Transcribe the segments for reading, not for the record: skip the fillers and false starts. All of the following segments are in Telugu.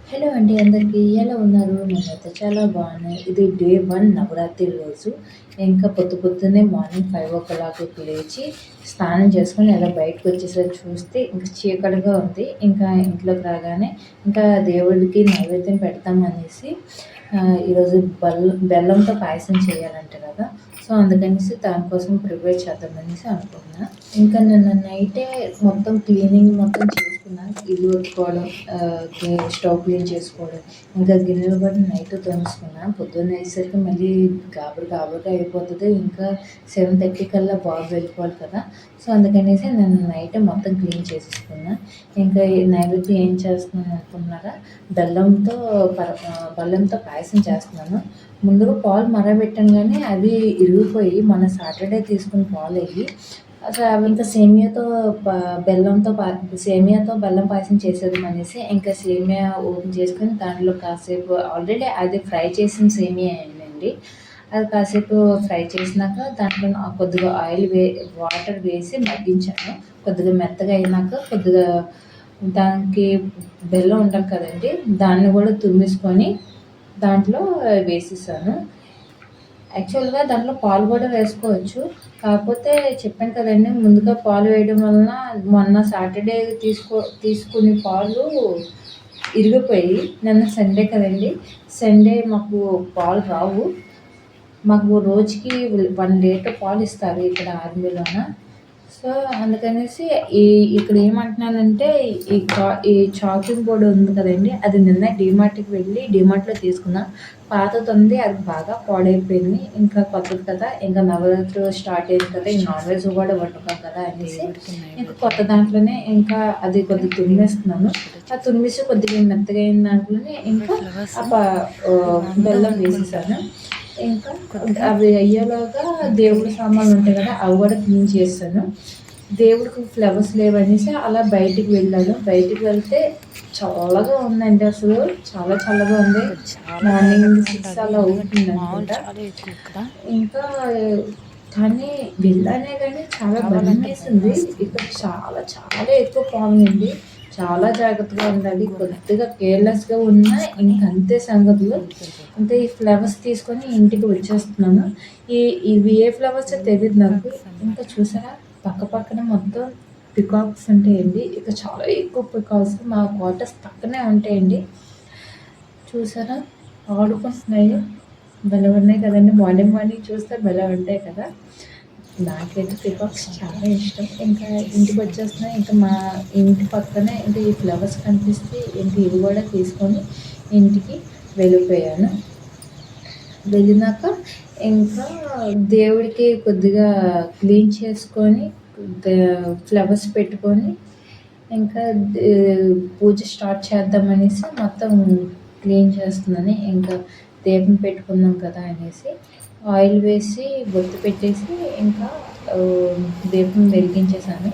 హలో అండి అందరికీ. ఎలా ఉన్నారు? నేనైతే చాలా బాగున్నాను. ఇది డే 1 నవరాత్రి రోజు. ఇంకా పొద్దున్నే మార్నింగ్ 5:00కి లేచి, స్నానం చేసుకొని అలా బయటకొచ్చేసరికి చూస్తే ఇంక చీకటిగా ఉంది. ఇంకా ఇంట్లోకి రాగానే ఇంకా దేవుడికి నైవేద్యం పెడతామనేసి ఈరోజు బెల్లంతో పాయసం చేయాలంట కదా! సో, అందుకనేసి దానికోసం ప్రిపేర్ చేద్దామనేసి అనుకున్నా. ఇంకా నిన్న నైటే మొత్తం క్లీనింగ్ మొత్తం చేసుకున్నా. ఇల్లు ఊడ్చుకోవడం, స్టవ్ క్లీన్ చేసుకోవడం, ఇంకా గిన్నెలు కూడా నైట్ తోమేసుకున్నా. పొద్దున్న లేచేసరికి మళ్ళీ గాబరా అయిపోతది. ఇంకా 7:30 కల్లా బాబు వెళ్ళిపోవాలి కదా! సో, అందుకనేసి నేను నైటే మొత్తం క్లీన్ చేసేసుకున్నా. ఇంకా ఈ నైవేద్యం ఏం చేస్తున్నాను అనుకుంటున్నారా? బెల్లంతో బెల్లంతో పాయసం చేస్తున్నాను. ముందుగా పాలు మరగబెట్టాను గానీ అవి ఇరిగిపోయి, మొన్న సాటర్డే తీసుకున్న పాలయ్యి అసలు అవి ఇంకా సేమియాతో సేమియాతో బెల్లం పాయసం చేసేద్దామనేసి ఇంకా సేమియా ఓపెన్ చేసుకొని దాంట్లో కాసేపు ఆల్రెడీ అది ఫ్రై చేసిన సేమియాయేనండి. అది కాసేపు ఫ్రై చేసినాక దాంట్లో కొద్దిగా వాటర్ వేసి మగ్గించాను. కొద్దిగా మెత్తగా అయినాక కొద్దిగా దానికి బెల్లం ఉండాలి కదండీ! దాన్ని కూడా తురిమేసుకొని దాంట్లో వేసేసాను. యాక్చువల్‌గా దాంట్లో పాలు కూడా వేసుకోవచ్చు. కాకపోతే చెప్పాను కదండీ! ముందుగా పాలు వేయడం వలన మొన్న సాటర్డే తీసుకునే పాలు ఇరిగిపోయి, నిన్న సండే కదండీ! సండే మాకు పాలు రావు. మాకు రోజుకి 1 లీటర్ పాలిస్తారు ఇక్కడ ఆర్మీలోన. సో, అందుకనేసి ఇక్కడ ఏమంటున్నానంటే ఈ చాకింగ్ బోర్డ్ ఉంది కదండీ! అది నిన్న డీమార్ట్‌కి వెళ్ళి డీమార్ట్‌లో తీసుకున్నా. పాతదుంది, అది బాగా పాడైపోయింది. ఇంకా కొత్తది కదా! ఇంకా నవరాత్రులు స్టార్ట్ అయింది కదా! ఈ నాన్ వెజ్ కూడా వండుకోం కదా అనేసి ఇంకా కొత్త దాంట్లోనే ఇంకా అది కొద్దిగా తురిమేస్తున్నాను. ఆ తురిమేసి కొద్దిగా మెత్తగా అయిన దాంట్లోనే ఇంకా బెల్లం వేసేసాను. ఇంకా అవి అయ్యేలోగా దేవుడి సామాన్లు ఉంటాయి కదా! అవి కూడా క్లీన్ చేశాను. దేవుడికి ఫ్లవర్స్ లేవనేసి అలా బయటికి వెళ్ళాను. బయటికి వెళ్తే చల్లగా ఉందండి అసలు. చాలా చల్లగా ఉంది. మార్నింగ్ 6 అలా అవుతుందనుకుంటా. ఇంకా కానీ వెళ్ళానే గానీ చాలా భయమేసింది. ఇక్కడ చాలా చాలా ఎక్కువ పాముంది. చాలా జాగ్రత్తగా ఉండాలి. కొద్దిగా కేర్‌లెస్‌గా ఉన్నా ఇంకంతే సంగతులు. అంటే ఈ ఫ్లవర్స్ తీసుకొని ఇంటికి వచ్చేస్తున్నాను. ఈ ఇవి ఏ ఫ్లవర్సో తెలీదు నాకు. ఇంకా చూసారా పక్కన మొత్తం పికాక్స్ ఉంటాయండి. ఇక చాలా ఎక్కువ పికాక్స్ మా క్వార్టర్స్ పక్కనే ఉంటాయండి. చూసారా ఆడుకుంటున్నాయి. భలే ఉన్నాయి కదండీ! మార్నింగ్ చూస్తే భలే ఉంటాయి కదా! నాకైతే పికాక్స్ చాలా ఇష్టం. ఇంకా ఇంటికొచ్చేస్తున్నాయి. ఇంకా మా ఇంటి పక్కనే ఇంకా ఈ ఫ్లవర్స్ కనిపిస్తే ఇంక ఇవి కూడా తీసుకొని ఇంటికి వెళ్ళిపోయాను. వెళ్ళినాక ఇంకా దేవుడికి కొద్దిగా క్లీన్ చేసుకొని ఫ్లవర్స్ పెట్టుకొని ఇంకా పూజ స్టార్ట్ చేద్దామనేసి మొత్తం క్లీన్ చేస్తున్నాను. ఇంకా దీపం పెట్టుకుందాం కదా అనేసి ఆయిల్ వేసి బొట్టు పెట్టేసి ఇంకా దీపం వెలిగించేసాను.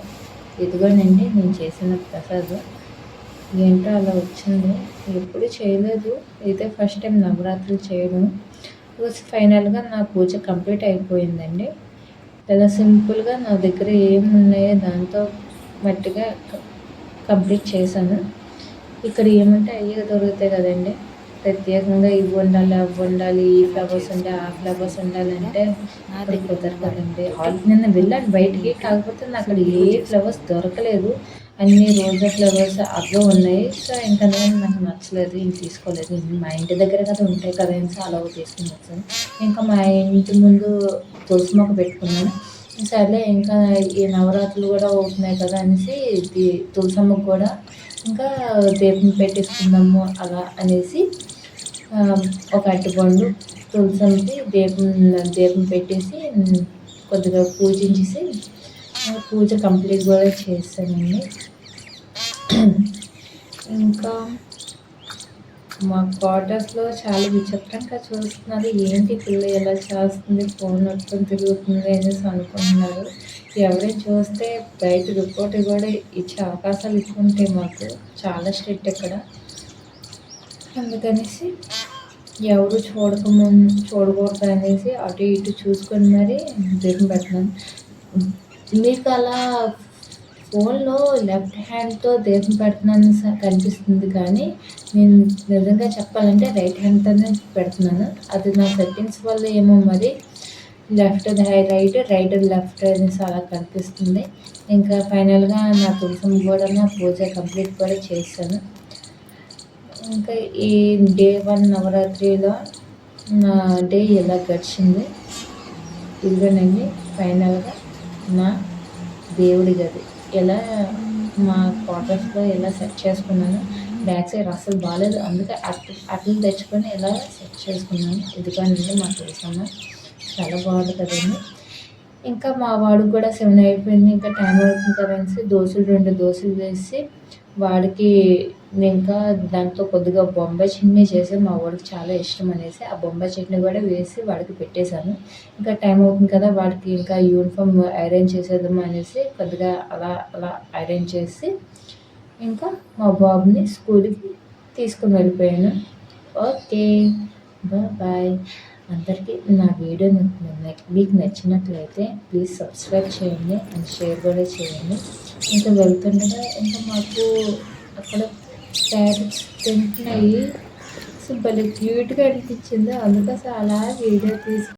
ఇదిగోనండి నేను చేసిన ప్రసాదం. ఏంటో అలా వచ్చింది. ఎప్పుడు చేయలేదు. ఇదే ఫస్ట్ టైం నవరాత్రులు చేయడం. ఫైనల్‌గా నా పూజ కంప్లీట్ అయిపోయిందండి. చాలా సింపుల్‌గా నా దగ్గర ఏమున్నాయో దాంతో మట్టిగా కంప్లీట్ చేశాను. ఇక్కడ ఏమంటే అయ్యే దొరుకుతాయి కదండీ! ప్రత్యేకంగా ఇవి వండాలి, అవి వండాలి, ఈ ఫ్లవర్స్ ఉండాలి, ఆ ఫ్లవర్స్ ఉండాలంటే అది కుదరదు కదండీ! నిన్న వెళ్ళాను బయటికి. కాకపోతే అక్కడ ఏ ఫ్లవర్స్ దొరకలేదు. అన్నీ రోజా ఫ్లవర్స్ అవే ఉన్నాయి. సో, ఇంకా నాకు నచ్చలేదు. ఇంక తీసుకోలేదు. మా ఇంటి దగ్గర కదా ఉంటాయి కదా అనేసి అలా తీసుకొని వచ్చాను. ఇంకా మా ఇంటి ముందు తులసి మొక్క పెట్టుకున్నాను. సర్లే ఇంకా ఈ నవరాత్రులు కూడా అవుతున్నాయి కదా అనేసి తులసమ్మకు కూడా ఇంకా దీపం పెట్టేసుకుందాము అలా అనేసి ఒక అరటిపండు తులసమ్మకి దీపం పెట్టేసి కొద్దిగా పూజించేసి పూజ కంప్లీట్ కూడా చేశానండి. ఇంకా మా క్వార్టర్స్‌లో చాలా విచిత్రంగా చూస్తున్నారు. ఏంటి పిల్ల ఇలా చేస్తుంది, ఫోన్ పట్టుకొని తిరుగుతుంది అనేసి అనుకుంటున్నారు. ఎవరైనా చూస్తే బయట రిపోర్ట్ కూడా ఇచ్చే అవకాశాలు ఎక్కువ ఉంటాయి మాకు. చాలా స్ట్రిక్ట్ ఇక్కడ. అందుకనేసి ఎవరు చూడకూడదు అనేసి అటు ఇటు చూసుకొని మరి దీపం పెడుతున్నాను. మీకు అలా ఫోన్‌లో లెఫ్ట్ హ్యాండ్‌తో దీపం పెడుతున్నాను కనిపిస్తుంది కానీ, నేను నిజంగా చెప్పాలంటే రైట్ హ్యాండ్‌తోనే పెడుతున్నాను. అది నా సెట్టింగ్స్ వల్ల ఏమో మరి రైట్, లెఫ్ట్ అనేసి అలా కనిపిస్తుంది. ఇంకా ఫైనల్‌గా నా తులసమ్మ కూడా నా పూజ కంప్లీట్ కూడా చేశాను. ఇంకా ఈ డే 1 నవరాత్రిలో నా డే ఇలా గడిచింది. ఇదిగోనండి ఫైనల్‌గా నా దేవుడి గది. ఇలా మా క్వార్టర్స్‌లో ఇలా సెట్ చేసుకున్నాను. బ్యాక్ సైడ్ అస్సలు బాలేదు. అందుకే అట్టలు తెచ్చుకొని ఇలా సెట్ చేసుకున్నాను. ఇదిగోనండి మా తులసమ్మ. చాలా బాగుంది కదండీ! ఇంకా మా వాడికి కూడా 7 అయిపోయింది. ఇంకా టైం అవుతుంది కదా అనేసి 2 దోసలు వేసి వాడికి ఇంకా దాంతో కొద్దిగా బొంబాయి చట్నీ చేసి మా వాడికి చాలా ఇష్టం అనేసి ఆ బొంబాయి చట్నీ కూడా వేసి వాడికి పెట్టేశాను. ఇంకా టైం అవుతుంది కదా వాడికి ఇంకా యూనిఫామ్ ఐరన్ చేసేద్దాం అనేసి కొద్దిగా అలా అలా ఐరన్ చేసి ఇంకా మా బాబుని స్కూల్‌కి తీసుకొని వెళ్ళిపోయాను. ఓకే. బాయ్. అందరికీ నా వీడియో మీకు నచ్చినట్లయితే ప్లీజ్ సబ్స్క్రైబ్ చేయండి అండ్ షేర్ కూడా చేయండి. ఇంకా వెళ్తుండగా ఇంకా మాకు అక్కడ ప్యారెట్స్ తింటున్నాయి. భలే క్యూట్‌గా అనిపించింది. అందుకోసం అలా వీడియో తీసి